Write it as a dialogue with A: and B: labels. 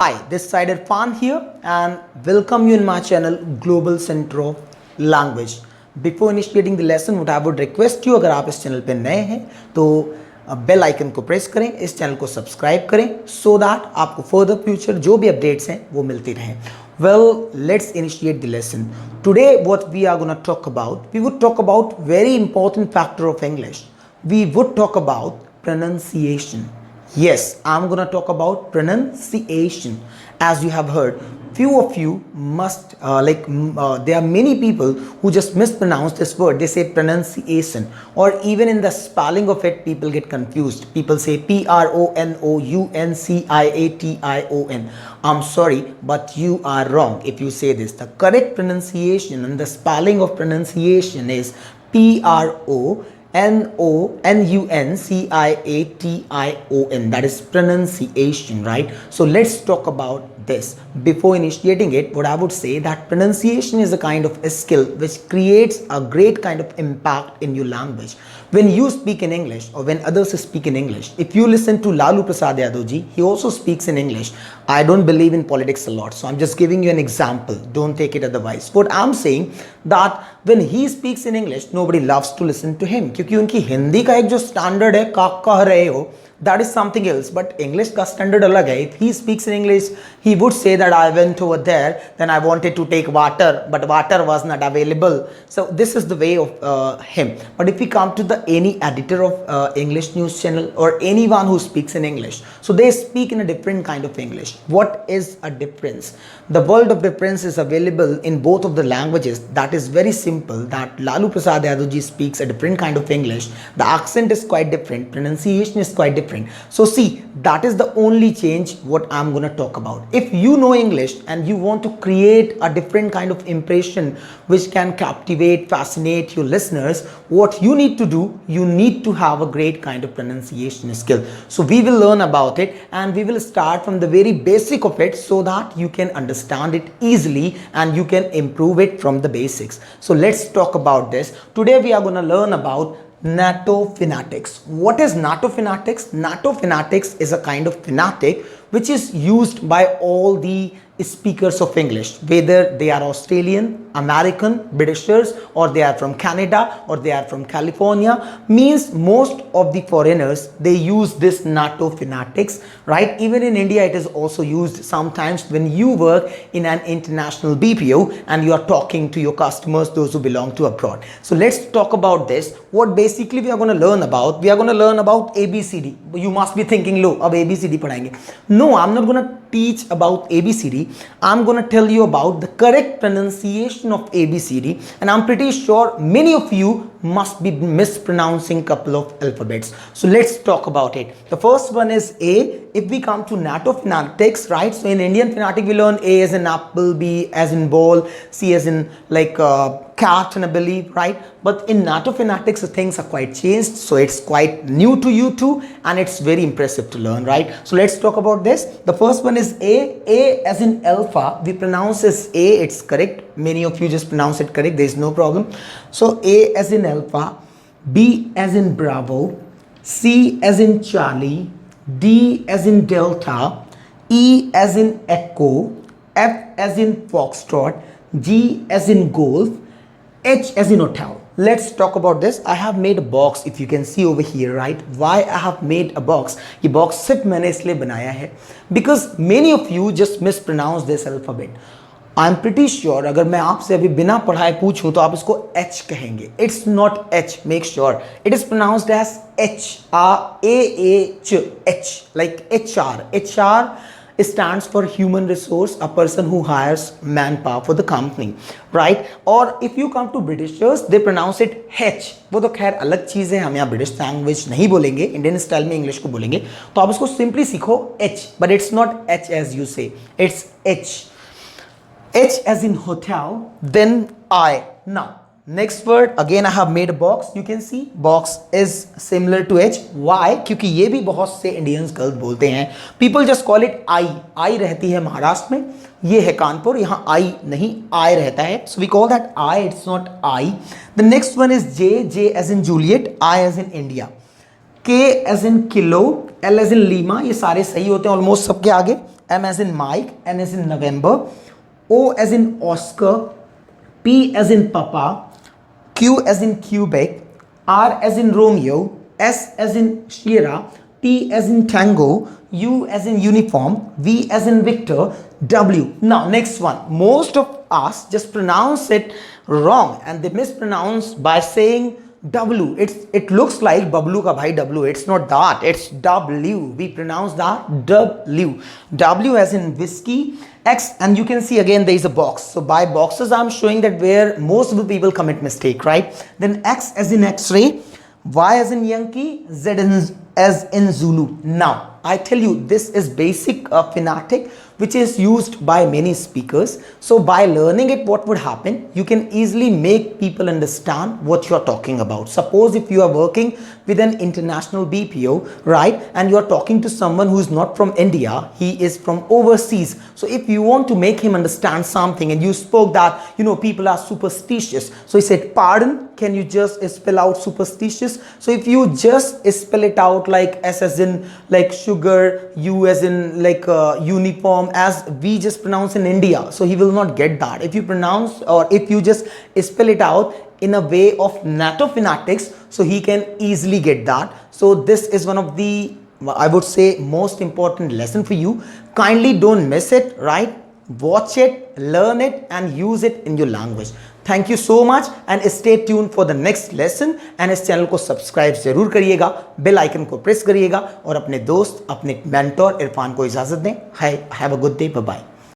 A: Hi, this side Irfan here and welcome you in my channel Global Center of Language. Before initiating the lesson, what I would request you, अगर आप इस channel पे नए हैं तो bell icon को press करें, इस चैनल को सब्सक्राइब करें so that आपको फर्दर फ्यूचर जो भी अपडेट्स हैं वो मिलती रहें. Well, let's initiate the lesson. Today what we are going to talk about, we would talk about very important factor of English. We would talk about pronunciation. Yes, I'm gonna talk about pronunciation. As you have heard, few of you must there are many people who just mispronounce this word. They say pronunciation, or even in the spelling of it, people get confused. People say Pronunciation. I'm sorry, but you are wrong if you say this. The correct pronunciation and the spelling of pronunciation is Pronunciation. That is pronunciation, right? So let's talk about this. Before initiating it, what I would say that pronunciation is a kind of a skill which creates a great kind of impact in your language. When you speak in English or when others speak in English, if you listen to Lalu Prasad Yadav ji, he also speaks in English. I don't believe in politics a lot, so I'm just giving you an example. Don't take it otherwise. What I'm saying that when he speaks in English, nobody loves to listen to him क्योंकि उनकी हिंदी का एक जो standard है का कह रहे हो, that is something else, but English का standard अलग है. If he speaks in English, he would say that I went over there, then I wanted to take water, but water was not available. So this is the way of him. But if we come to the any editor of English news channel or anyone who speaks in English, so they speak in a different kind of English. What is a difference? The world of difference is available in both of the languages. That is very simple, that Lalu Prasad Yadav ji speaks a different kind of English. The accent is quite different, pronunciation is quite different. So see, that is the only change what I'm going to talk about. If you know English and you want to create a different kind of impression which can captivate, fascinate your listeners, what you need to do, you need to have a great kind of pronunciation skill. So we will learn about it and we will start from the very basic of it so that you can understand it easily and you can improve it from the basics. So let's talk about this. Today we are going to learn about NATO phonetics. What is NATO phonetics? NATO phonetics is a kind of phonetic which is used by all the speakers of English, whether they are Australian, American, Britishers, or they are from Canada, or they are from California. Means most of the foreigners, they use this NATO phonetics, right? Even in India, it is also used sometimes when you work in an international BPO and you are talking to your customers, those who belong to abroad. So let's talk about this. What basically we are going to learn about? We are going to learn about ABCD. You must be thinking, lo, ab ABCD padhayenge. No, I'm not going to teach about ABCD. I'm going to tell you about the correct pronunciation of ABCD, and I'm pretty sure many of you must be mispronouncing couple of alphabets. So let's talk about it. The first one is A. If we come to NATO phonetics, right? So in Indian phonetic, we learn A as in apple, B as in ball, C as in like cat and a believe, right? But in NATO phonetics, the things are quite changed. So it's quite new to you too, and it's very impressive to learn, right? So let's talk about this. The first one is A. A as in alpha. We pronounce as A. It's correct. Many of you just pronounce it correct. There is no problem. So A as in alpha, B as in Bravo, C as in Charlie, D as in Delta, E as in Echo, F as in Foxtrot, G as in Golf, H as in Hotel. Let's talk about this. I have made a box, if you can see over here, right? Why I have made a box? ये box सिर्फ मैंने इसलिए बनाया है because many of you just mispronounce this alphabet. I'm pretty sure अगर मैं आपसे अभी बिना पढ़ाए पूछूं तो आप इसको H कहेंगे. It's not H. Make sure it is pronounced as H. H. Like HR. HR stands for human resource, a person who hires manpower for the company, right? Or if you come to Britishers, they pronounce it H. वो तो खैर अलग चीज़ है, हम यहाँ British language नहीं बोलेंगे, Indian style में इंग्लिश को बोलेंगे, तो आप इसको सिंपली सीखो H, but it's not H as you say, it's H. H as in hotel, then I. Now, next word, again I have made a box. You can see box is similar to H. Why? क्योंकि ये भी बहुत से Indians गलत बोलते हैं. People just call it I. I रहती है महाराष्ट्र में, ये है कानपुर, यहाँ I नहीं I रहता है. So we call that I, it's not I. The next one is J. J as in Juliet, I as in India. K as in kilo, L as in Lima, ये सारे सही होते हैं almost सबके आगे. M as in Mike, N as in November, O as in Oscar, P as in Papa, Q as in Quebec, R as in Romeo, S as in Sierra, T as in Tango, U as in Uniform, V as in Victor, W. Now next one, most of us just pronounce it wrong and they mispronounce by saying W. It looks like Bablu ka bhai W. It's not that. It's W. We pronounce that W. W as in whiskey. X, and you can see again there is a box. So by boxes I'm showing that where most of the people commit mistake, right? Then X as in X-ray, Y as in Yankee, Z as in Zulu. Now I tell you this is basic phonetic which is used by many speakers. So by learning it, what would happen? You can easily make people understand what you're talking about. Suppose if you are working with an international BPO, right, and you're talking to someone who's not from India, he is from overseas. So if you want to make him understand something and you spoke that, you know, people are superstitious. So he said, pardon, can you just spell out superstitious? So if you just spell it out like S as in like sugar, U as in like uniform, as we just pronounce in India, so he will not get that. If you pronounce or if you just spell it out in a way of NATO phonetics, so he can easily get that. So this is one of the, I would say, most important lesson for you. Kindly don't miss it, right? Watch it, learn it and use it in your language. Thank you so much and stay tuned for the next lesson and इस channel को subscribe जरूर करिएगा, bell icon को press करिएगा और अपने दोस्त, अपने मेंटोर इरफान को इजाजत दें. Have a good day. Bye bye.